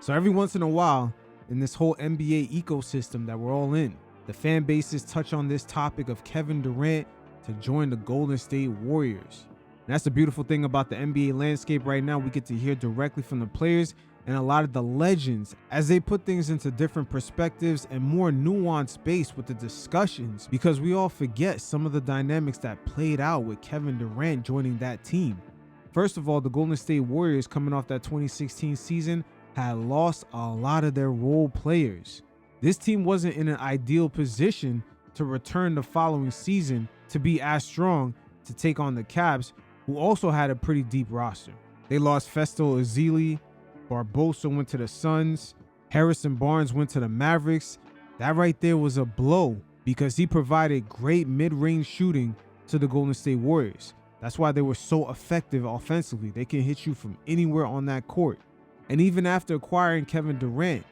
So every once in a while, in this whole NBA ecosystem that we're all in, the fan bases touch on this topic of Kevin Durant to join the Golden State Warriors. And that's the beautiful thing about the NBA landscape right now. We get to hear directly from the players and a lot of the legends as they put things into different perspectives and more nuanced base with the discussions, because we all forget some of the dynamics that played out with Kevin Durant joining that team. First of all, the Golden State Warriors, coming off that 2016 season, had lost a lot of their role players. This team wasn't in an ideal position to return the following season to be as strong to take on the Cavs, who also had a pretty deep roster. They lost Festo Ezeli, Barbosa went to the Suns, Harrison Barnes went to the Mavericks. That right there was a blow because he provided great mid-range shooting to the Golden State Warriors. That's why they were so effective offensively. They can hit you from anywhere on that court. And even after acquiring Kevin Durant,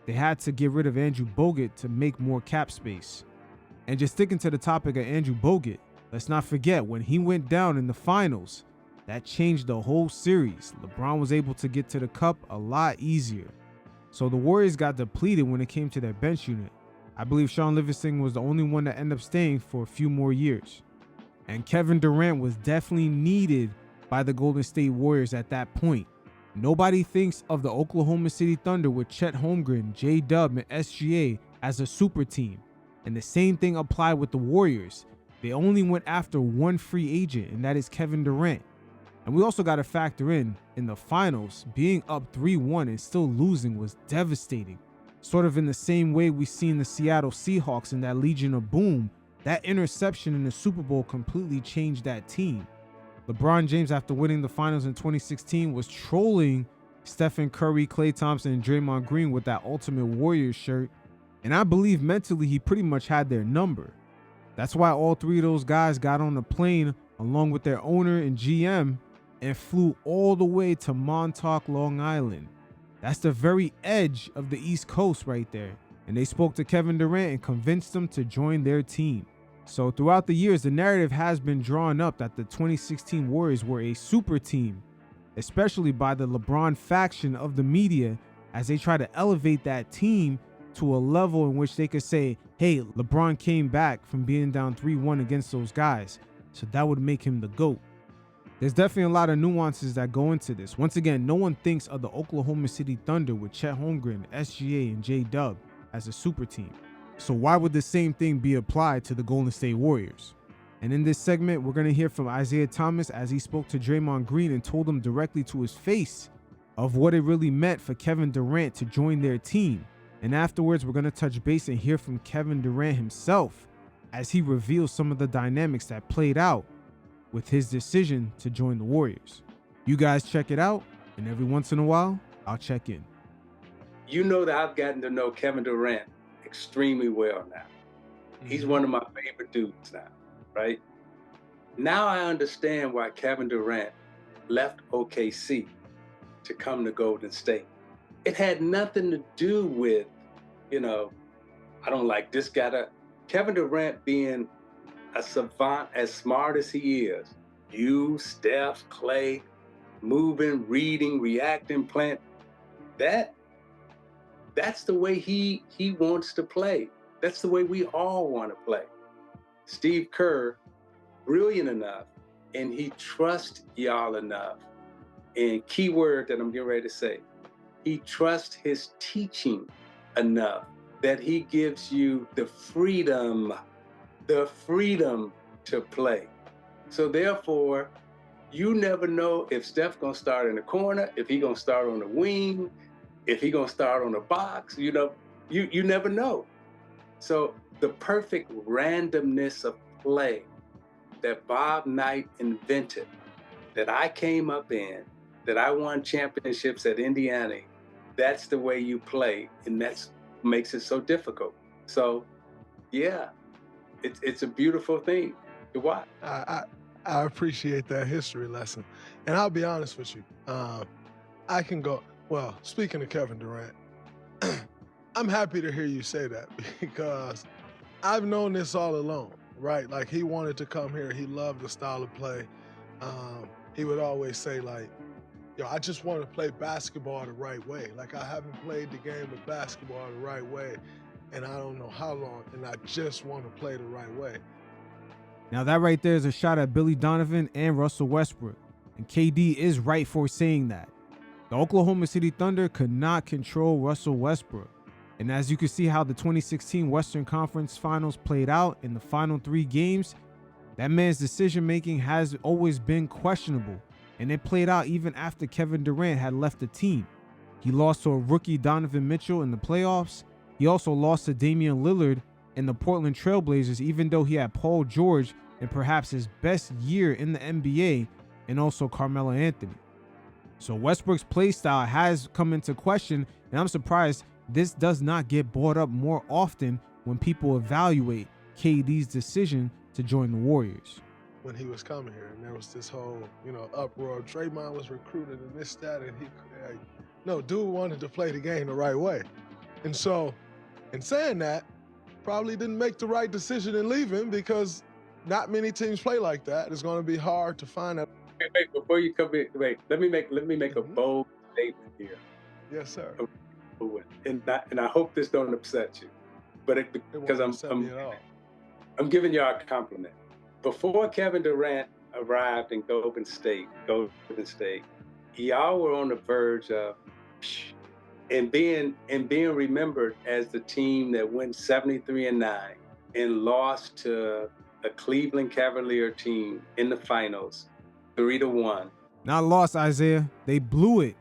they had to get rid of Andrew Bogut to make more cap space. And just sticking to the topic of Andrew Bogut, let's not forget when he went down in the finals, that changed the whole series. LeBron was able to get to the cup a lot easier. So the Warriors got depleted when it came to their bench unit. I believe Sean Livingston was the only one that ended up staying for a few more years. And Kevin Durant was definitely needed by the Golden State Warriors at that point. Nobody thinks of the Oklahoma City Thunder with Chet Holmgren, J-Dub, and SGA as a super team. And the same thing applied with the Warriors. They only went after one free agent, and that is Kevin Durant. And we also got to factor in the finals, being up 3-1 and still losing was devastating. Sort of in the same way we seen the Seattle Seahawks in that Legion of Boom. That interception in the Super Bowl completely changed that team. LeBron James, after winning the finals in 2016, was trolling Stephen Curry, Klay Thompson, and Draymond Green with that Ultimate Warriors shirt. And I believe mentally he pretty much had their number. That's why all three of those guys got on the plane along with their owner and GM and flew all the way to Montauk, Long Island. That's the very edge of the East Coast right there. And they spoke to Kevin Durant and convinced him to join their team. So throughout the years, the narrative has been drawn up that the 2016 Warriors were a super team, especially by the LeBron faction of the media, as they try to elevate that team to a level in which they could say, hey, LeBron came back from being down 3-1 against those guys, so that would make him the GOAT. There's definitely a lot of nuances that go into this. Once again, no one thinks of the Oklahoma City Thunder with Chet Holmgren, SGA, and J-Dub as a super team. So why would the same thing be applied to the Golden State Warriors? And in this segment, we're going to hear from Isaiah Thomas as he spoke to Draymond Green and told him directly to his face of what it really meant for Kevin Durant to join their team. And afterwards, we're going to touch base and hear from Kevin Durant himself as he reveals some of the dynamics that played out with his decision to join the Warriors. You guys check it out, and every once in a while, I'll check in. You know that I've gotten to know Kevin Durant extremely well now. He's one of my favorite dudes now, right? Now I understand why Kevin Durant left OKC to come to Golden State. It had nothing to do with, I don't like this guy. Kevin Durant being a savant, as smart as he is, you, Steph, Klay, moving, reading, reacting, playing, that's the way he wants to play. That's the way we all want to play. Steve Kerr, brilliant enough, and he trusts y'all enough. And key word that I'm getting ready to say, he trusts his teaching enough that he gives you the freedom to play. So therefore, you never know if Steph's gonna start in the corner, if he gonna start on the wing, if he gonna start on the box, you never know. So the perfect randomness of play that Bob Knight invented, that I came up in, that I won championships at Indiana, that's the way you play, and that's makes it so difficult. So yeah, it's a beautiful thing to watch. I appreciate that history lesson. And I'll be honest with you. I can go, well, speaking of Kevin Durant, I'm happy to hear you say that because I've known this all along, right? Like he wanted to come here. He loved the style of play. He would always say like, yo, I just want to play basketball the right way. Like, I haven't played the game of basketball the right way, and I don't know how long, and I just want to play the right way. Now that right there is a shot at Billy Donovan and Russell Westbrook, and KD is right for saying that. The Oklahoma City Thunder could not control Russell Westbrook, and as you can see how the 2016 Western Conference Finals played out in the final 3 games, that man's decision making has always been questionable, and it played out even after Kevin Durant had left the team. He lost to a rookie Donovan Mitchell in the playoffs. He also lost to Damian Lillard in the Portland Trailblazers, even though he had Paul George in perhaps his best year in the NBA, and also Carmelo Anthony. So Westbrook's play style has come into question, and I'm surprised this does not get brought up more often when people evaluate KD's decision to join the Warriors. When he was coming here, and there was this whole, uproar. Draymond was recruited and this, that, and no, dude wanted to play the game the right way. And so, in saying that, probably didn't make the right decision in leaving, because not many teams play like that. It's going to be hard to find that. Wait, before you come in, let me make a bold statement here. Yes, sir. And I hope this don't upset you, but because I'm giving y'all a compliment. Before Kevin Durant arrived in Golden State, y'all were on the verge of and being remembered as the team that went 73-9 and lost to a Cleveland Cavalier team in the finals 3-1. Not lost, Isaiah. They blew it.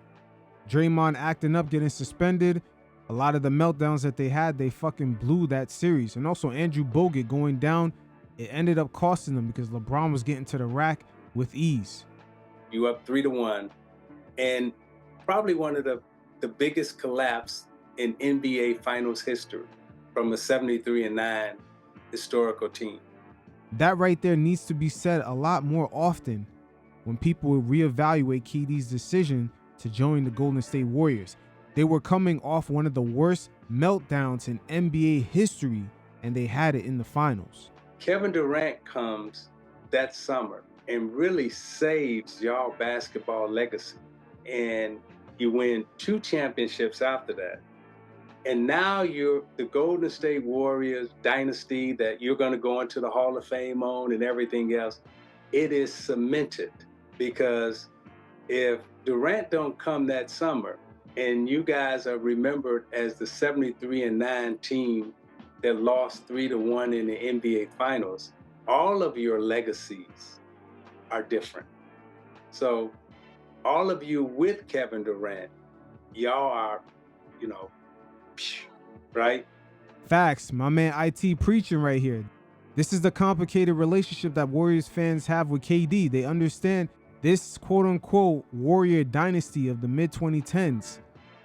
Draymond acting up, getting suspended. A lot of the meltdowns that they had, they fucking blew that series. And also Andrew Bogut going down, it ended up costing them because LeBron was getting to the rack with ease. You up 3-1, and probably one of the biggest collapse in NBA Finals history from a 73-9 historical team. That right there needs to be said a lot more often when people reevaluate KD's decision to join the Golden State Warriors. They were coming off one of the worst meltdowns in NBA history, and they had it in the finals. Kevin Durant comes that summer and really saves y'all basketball legacy. And you win 2 championships after that. And now you're the Golden State Warriors dynasty that you're going to go into the Hall of Fame on and everything else. It is cemented, because if Durant don't come that summer and you guys are remembered as the 73-9 team that lost 3-1 in the NBA Finals, all of your legacies are different. So all of you with Kevin Durant, y'all are, right? Facts, my man IT preaching right here. This is the complicated relationship that Warriors fans have with KD. They understand this quote-unquote Warrior dynasty of the mid-2010s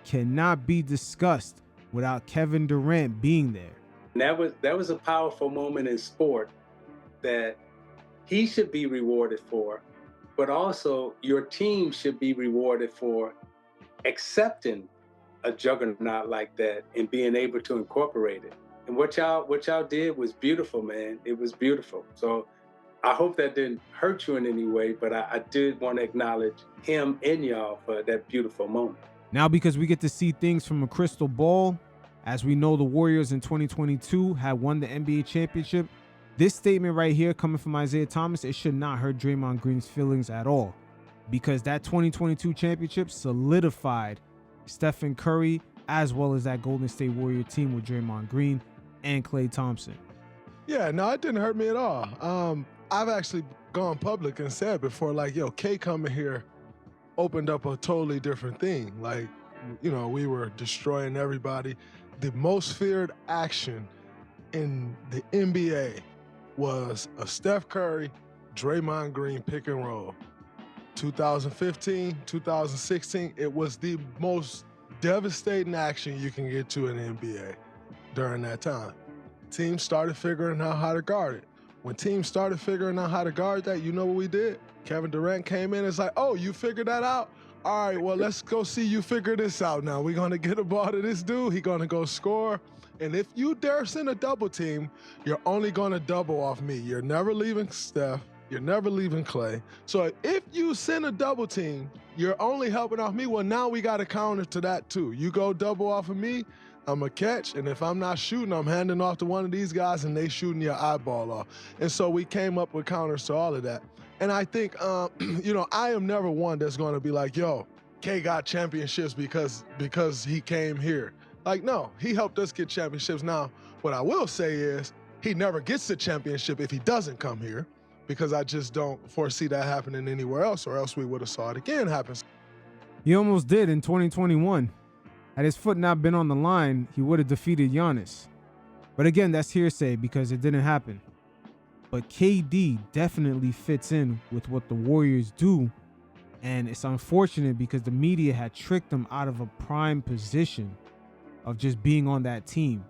cannot be discussed without Kevin Durant being there. And that was a powerful moment in sport that he should be rewarded for, but also your team should be rewarded for accepting a juggernaut like that and being able to incorporate it. And what y'all did was beautiful, man. It was beautiful. So I hope that didn't hurt you in any way, but I did want to acknowledge him and y'all for that beautiful moment. Now, because we get to see things from a crystal ball, as we know the Warriors in 2022 had won the NBA championship, this statement right here coming from Isaiah Thomas, it should not hurt Draymond Green's feelings at all, because that 2022 championship solidified Stephen Curry as well as that Golden State Warrior team with Draymond Green and Klay Thompson. Yeah, no, it didn't hurt me at all. I've actually gone public and said before, like, yo, K coming here opened up a totally different thing. Like, we were destroying everybody. The most feared action in the NBA was a Steph Curry, Draymond Green pick and roll. 2015, 2016, it was the most devastating action you can get to in the NBA during that time. Teams started figuring out how to guard it. When teams started figuring out how to guard that, you know what we did? Kevin Durant came in. It's like, oh, you figured that out? All right, well, let's go see you figure this out now. We're going to get a ball to this dude. He's going to go score. And if you dare send a double team, you're only going to double off me. You're never leaving Steph. You're never leaving Klay. So if you send a double team, you're only helping off me. Well, now we got to counter to that too. You go double off of me, I'm a catch, and if I'm not shooting, I'm handing off to one of these guys, and they shooting your eyeball off. And so we came up with counters to all of that. And I think, you know, I am never one that's going to be like, yo, K got championships because he came here. Like, no, he helped us get championships. Now, what I will say is he never gets the championship if he doesn't come here, because I just don't foresee that happening anywhere else, or else we would have saw it again happen. He almost did in 2021. Had his foot not been on the line, he would have defeated Giannis. But again, that's hearsay because it didn't happen. But KD definitely fits in with what the Warriors do, and it's unfortunate because the media had tricked him out of a prime position of just being on that team.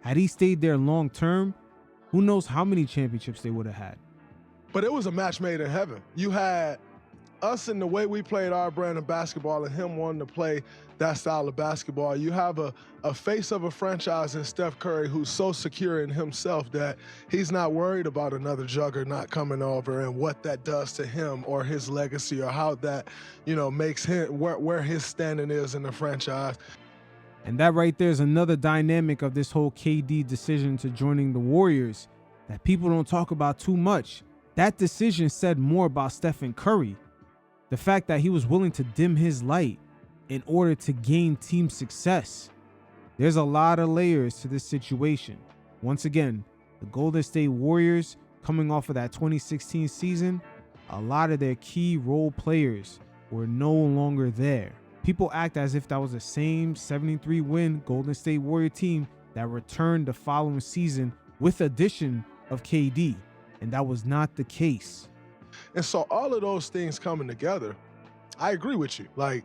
Had he stayed there long term, who knows how many championships they would have had. But it was a match made in heaven. You had us in the way we played our brand of basketball and him wanting to play that style of basketball. You have a face of a franchise in Steph Curry who's so secure in himself that he's not worried about another juggernaut coming over and what that does to him or his legacy or how that, you know, makes him where his standing is in the franchise. And that right there is another dynamic of this whole KD decision to joining the Warriors that people don't talk about too much. That decision said more about Stephen Curry. The fact that he was willing to dim his light in order to gain team success. There's a lot of layers to this situation. Once again, the Golden State Warriors, coming off of that 2016 season, a lot of their key role players were no longer there. People act as if that was the same 73-win Golden State Warrior team that returned the following season with addition of KD, and that was not the case. And so all of those things coming together, I agree with you. Like,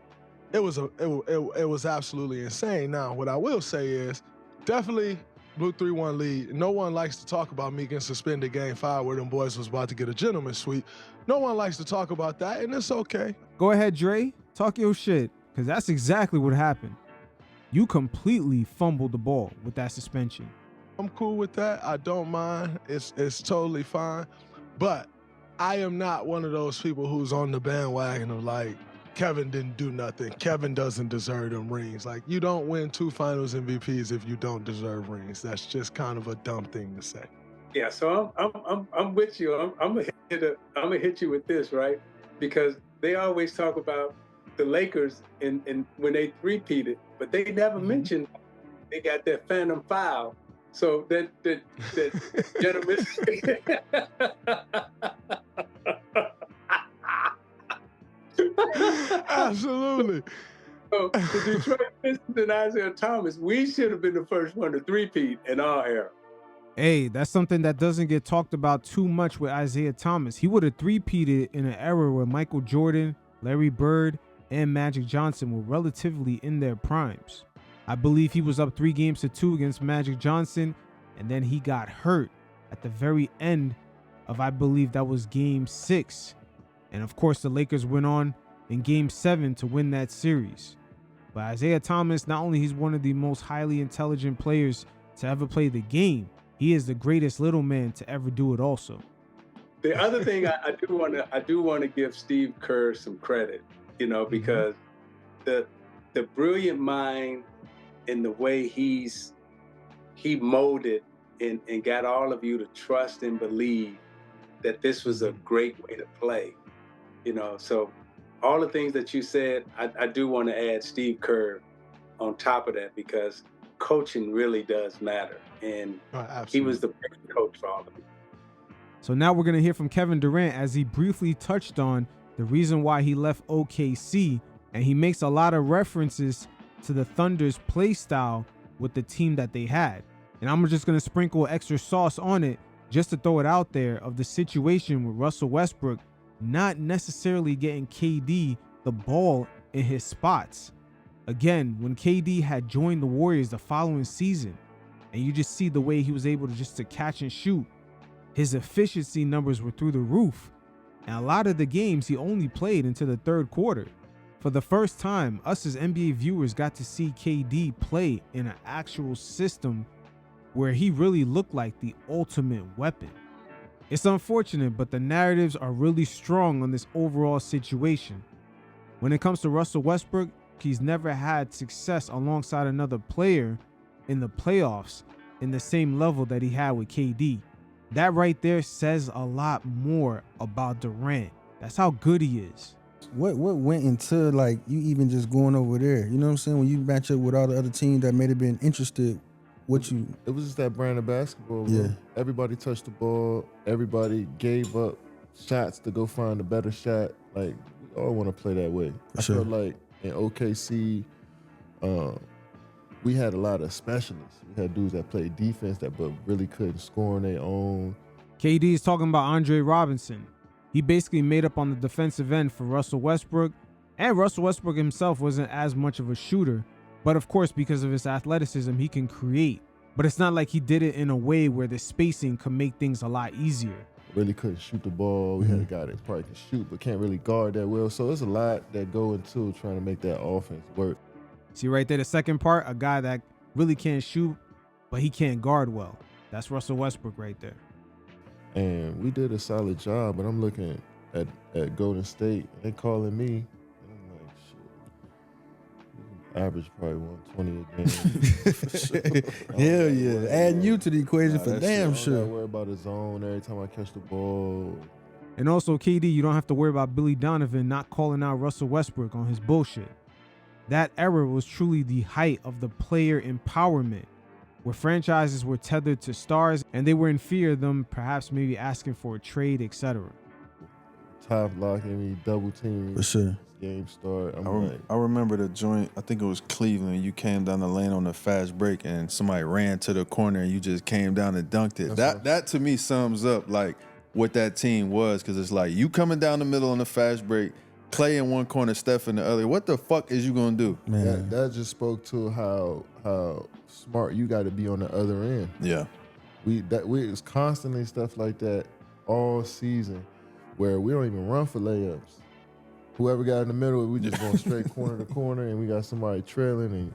it was absolutely insane. Now, what I will say is, definitely blew 3-1 lead. No one likes to talk about me getting suspended game 5 where them boys was about to get a gentleman's sweep. No one likes to talk about that, and it's okay. Go ahead, Dre. Talk your shit, because that's exactly what happened. You completely fumbled the ball with that suspension. I'm cool with that. I don't mind. It's totally fine. But I am not one of those people who's on the bandwagon of like, Kevin didn't do nothing. Kevin doesn't deserve them rings. Like, you don't win 2 finals MVPs if you don't deserve rings. That's just kind of a dumb thing to say. Yeah, so I'm with you. I'm gonna hit you with this, right? Because they always talk about the Lakers and when they three-peated, but they never mentioned they got that phantom foul. So that gentleman. Absolutely. So the Detroit Pistons and Isaiah Thomas, we should have been the first one to three-peat in our era. Hey, that's something that doesn't get talked about too much with Isaiah Thomas. He would have three-peated in an era where Michael Jordan, Larry Bird, and Magic Johnson were relatively in their primes. I believe he was up 3-2 against Magic Johnson, and then he got hurt at the very end of, I believe that was Game 6. And of course, the Lakers went on in Game 7 to win that series. But Isaiah Thomas, not only he's one of the most highly intelligent players to ever play the game, he is the greatest little man to ever do it also. The other thing I do want to give Steve Kerr some credit, you know, because the brilliant mind and the way he molded and got all of you to trust and believe that this was a great way to play, you know. So all the things that you said, I do want to add Steve Kerr on top of that, because coaching really does matter. And he was the perfect coach for all of it. So now we're going to hear from Kevin Durant as he briefly touched on the reason why he left OKC, and he makes a lot of references to the Thunder's play style with the team that they had. And I'm just going to sprinkle extra sauce on it just to throw it out there of the situation with Russell Westbrook not necessarily getting KD the ball in his spots. Again, when KD had joined the Warriors the following season, and you just see the way he was able to just to catch and shoot, his efficiency numbers were through the roof. And a lot of the games he only played into the third quarter. For the first time, us as NBA viewers got to see KD play in an actual system where he really looked like the ultimate weapon. It's unfortunate, but the narratives are really strong on this overall situation. When it comes to Russell Westbrook, he's never had success alongside another player in the playoffs in the same level that he had with KD. That right there says a lot more about Durant. That's how good he is. What went into like you even just going over there? You know what I'm saying? When you match up with all the other teams that may have been interested, It was just that brand of basketball. Bro. Yeah. Everybody touched the ball. Everybody gave up shots to go find a better shot. Like, we all want to play that way. I felt like in OKC, we had a lot of specialists. We had dudes that played defense but really couldn't score on their own. KD is talking about Andre Robinson. He basically made up on the defensive end for Russell Westbrook, and Russell Westbrook himself wasn't as much of a shooter, but of course because of his athleticism he can create. But it's not like he did it in a way where the spacing could make things a lot easier. Really couldn't shoot the ball. We had a guy that probably can shoot but can't really guard that well. So there's a lot that go into trying to make that offense work. See right there, the second part, a guy that really can't shoot, but he can't guard well. That's Russell Westbrook right there. And we did a solid job, but I'm looking at Golden State, and they calling me, and I'm like, shit, average probably 120 a game. Hell yeah. Adding you to the equation for damn sure. I don't sure. worry about the zone every time I catch the ball. And also, KD, you don't have to worry about Billy Donovan not calling out Russell Westbrook on his bullshit. That era was truly the height of the player empowerment, where franchises were tethered to stars and they were in fear of them perhaps maybe asking for a trade, etc. Top locking me, double team. For sure. Game start. I remember the joint, I think it was Cleveland. You came down the lane on a fast break and somebody ran to the corner and you just came down and dunked it. That to me sums up like what that team was, because it's like you coming down the middle on a fast break, Clay in one corner, Steph in the other. What the fuck is you gonna do? Man. That just spoke to how smart you got to be on the other end. Yeah. We was constantly stuff like that all season, where we don't even run for layups. Whoever got in the middle, we just going straight corner to corner, and we got somebody trailing and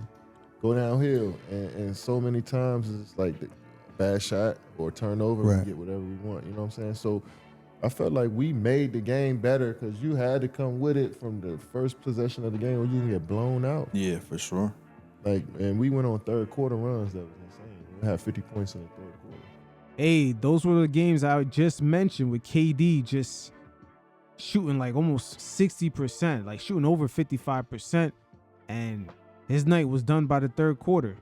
go downhill. And so many times it's like the bad shot or turnover, Right. we get whatever we want. You know what I'm saying? So I felt like we made the game better because you had to come with it from the first possession of the game, or you can get blown out. Yeah, for sure. Like, and we went on third quarter runs that was insane. We had 50 points in the third quarter. Hey, those were the games I just mentioned with KD just shooting like almost 60%, like shooting over 55%, and his night was done by the third quarter.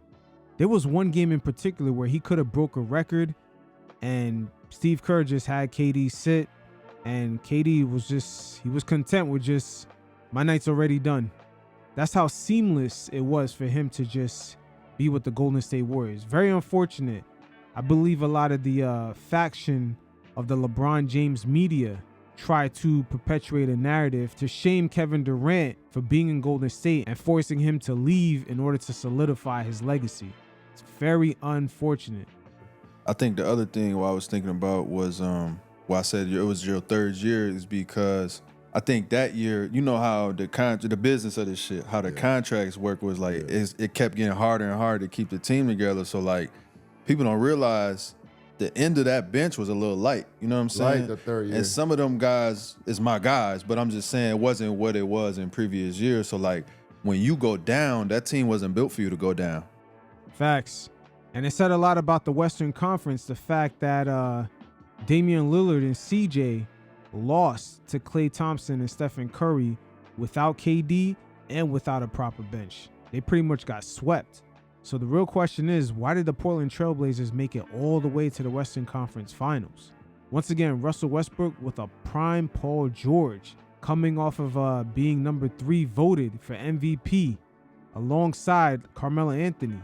There was one game in particular where he could have broke a record, and Steve Kerr just had KD sit, and KD was content with just, my night's already done. That's how seamless it was for him to just be with the Golden State Warriors. Very unfortunate. I believe a lot of the faction of the LeBron James media try to perpetuate a narrative to shame Kevin Durant for being in Golden State and forcing him to leave in order to solidify his legacy. It's very unfortunate. I think the other thing what I was thinking about was why I said it was your third year is because I think that year, you know how the business of this shit, how the contracts work was like, it kept getting harder and harder to keep the team together. So like, people don't realize the end of that bench was a little light. You know what I'm saying? Light the third year. And some of them guys is my guys, but I'm just saying it wasn't what it was in previous years. So like, when you go down, that team wasn't built for you to go down. Facts. And it said a lot about the Western Conference, the fact that Damian Lillard and CJ lost to Klay Thompson and Stephen Curry without KD and without a proper bench. They pretty much got swept. So the real question is, why did the Portland Trailblazers make it all the way to the Western Conference Finals? Once again, Russell Westbrook with a prime Paul George, coming off of being number 3 voted for MVP alongside Carmelo Anthony.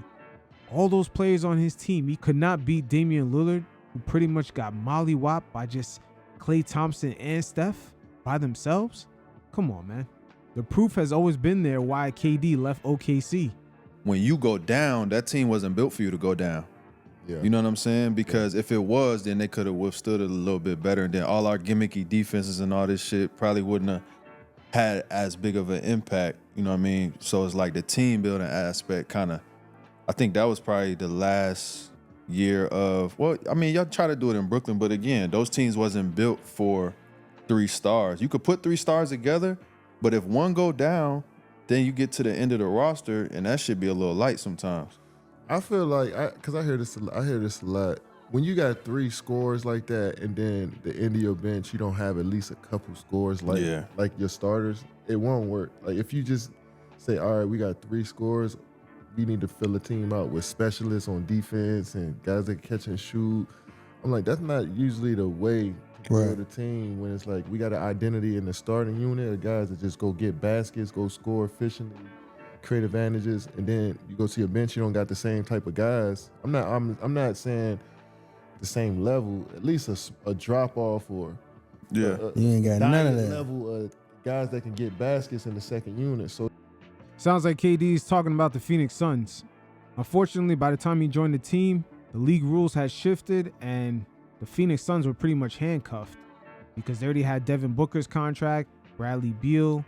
All those players on his team, he could not beat Damian Lillard, who pretty much got mollywopped by just Klay Thompson and Steph by themselves. Come on, man. The proof has always been there why KD left OKC. When you go down, that team wasn't built for you to go down. Yeah. You know what I'm saying? Because if it was, then they could have withstood it a little bit better. And then all our gimmicky defenses and all this shit probably wouldn't have had as big of an impact. You know what I mean? So it's like the team building aspect kind of, I think that was probably the last year of, well, I mean, y'all try to do it in Brooklyn, but again, those teams wasn't built for 3 stars. You could put 3 stars together, But if one go down, then you get to the end of the roster, and that should be a little light sometimes. I feel like because I hear this a lot. When you got 3 scores like that, and then the end of your bench, you don't have at least a couple scores like your starters, it won't work. Like if you just say, all right, we got 3 scores, we need to fill the team out with specialists on defense and guys that can catch and shoot. I'm like, that's not usually the way to build a team when it's like we got an identity in the starting unit of guys that just go get baskets, go score efficiently, create advantages, and then you go to your bench, you don't got the same type of guys. I'm not saying the same level, at least a drop off or you ain't got none of that level of guys that can get baskets in the second unit. So sounds like KD is talking about the Phoenix Suns. Unfortunately, by the time he joined the team, the league rules had shifted and the Phoenix Suns were pretty much handcuffed because they already had Devin Booker's contract, Bradley Beal,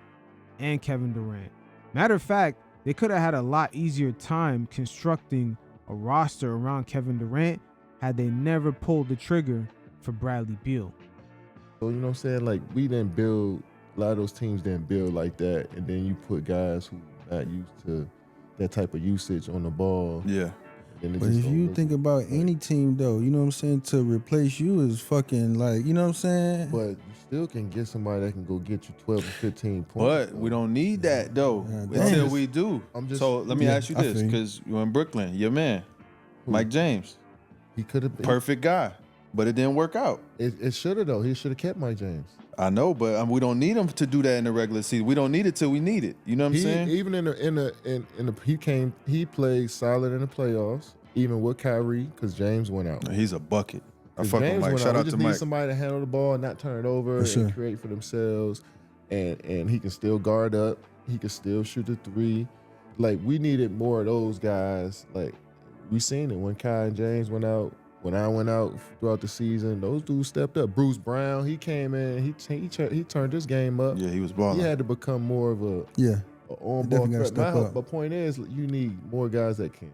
and Kevin Durant. Matter of fact, they could have had a lot easier time constructing a roster around Kevin Durant had they never pulled the trigger for Bradley Beal. So, you know what I'm saying? Like, we didn't build, a lot of those teams didn't build like that, and then you put guys who not used to that type of usage on the ball. Yeah. But if you think about any team, though, you know what I'm saying, to replace you is fucking like, you know what I'm saying? But you still can get somebody that can go get you 12 or 15 points. But we don't need that, though, until we do. So let me ask you this, because you're in Brooklyn, your man, Mike James. He could have been. Perfect guy, but it didn't work out. It should have, though. He should have kept Mike James. I know, but we don't need him to do that in the regular season. We don't need it till we need it. You know what I'm saying? Even he played solid in the playoffs, even with Kyrie, because James went out. He's a bucket. I fuck with James Mike. went Shout out. out We to just Mike. need somebody to handle the ball and not turn it over and create for themselves. And he can still guard up. He can still shoot the 3. Like, we needed more of those guys. Like, we seen it when Kai and James went out. When I went out throughout the season, those dudes stepped up. Bruce Brown, he came in, he turned his game up. Yeah, he was balling. He had to become more of a on-ball threat. My point is, you need more guys that can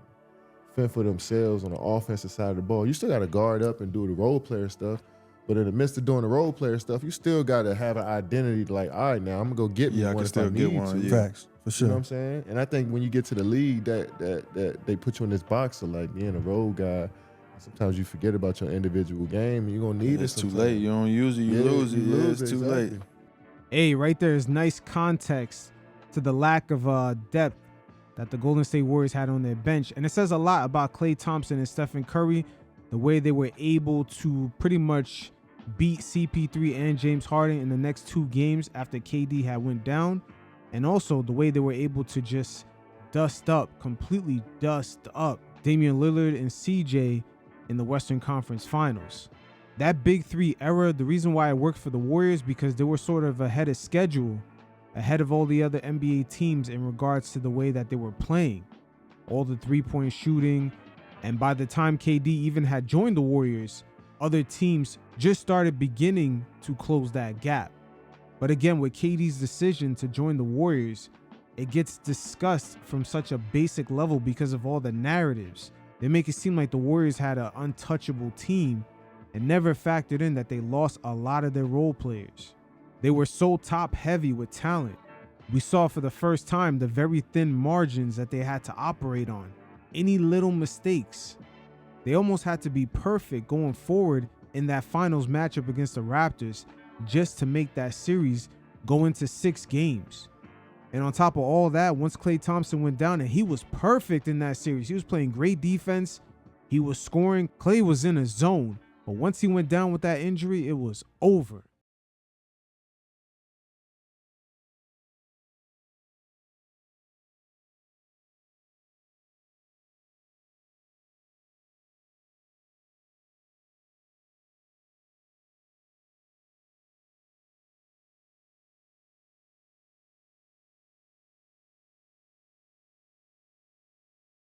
fend for themselves on the offensive side of the ball. You still got to guard up and do the role player stuff, but in the midst of doing the role player stuff, you still got to have an identity. Like, all right, now I'm gonna go get me one if I need to. Facts, for sure. You know what I'm saying? And I think when you get to the league, that they put you in this box of like being a role guy. Sometimes you forget about your individual game, and you're going to need it. It's too late. You don't use it, you lose it. It's too late. Hey, right there is nice context to the lack of depth that the Golden State Warriors had on their bench. And it says a lot about Klay Thompson and Stephen Curry, the way they were able to pretty much beat CP3 and James Harden in the next 2 games after KD had went down. And also the way they were able to just completely dust up Damian Lillard and CJ in the Western Conference Finals. That Big 3 era, the reason why it worked for the Warriors, because they were sort of ahead of schedule, ahead of all the other NBA teams in regards to the way that they were playing. All the 3-point shooting, and by the time KD even had joined the Warriors, other teams just started beginning to close that gap. But again, with KD's decision to join the Warriors, it gets discussed from such a basic level because of all the narratives. They make it seem like the Warriors had an untouchable team and never factored in that they lost a lot of their role players. They were so top heavy with talent. We saw for the first time the very thin margins that they had to operate on. Any little mistakes, they almost had to be perfect going forward in that finals matchup against the Raptors just to make that series go into 6 games. And on top of all that, once Klay Thompson went down, and he was perfect in that series. He was playing great defense. He was scoring. Klay was in a zone. But once he went down with that injury, it was over.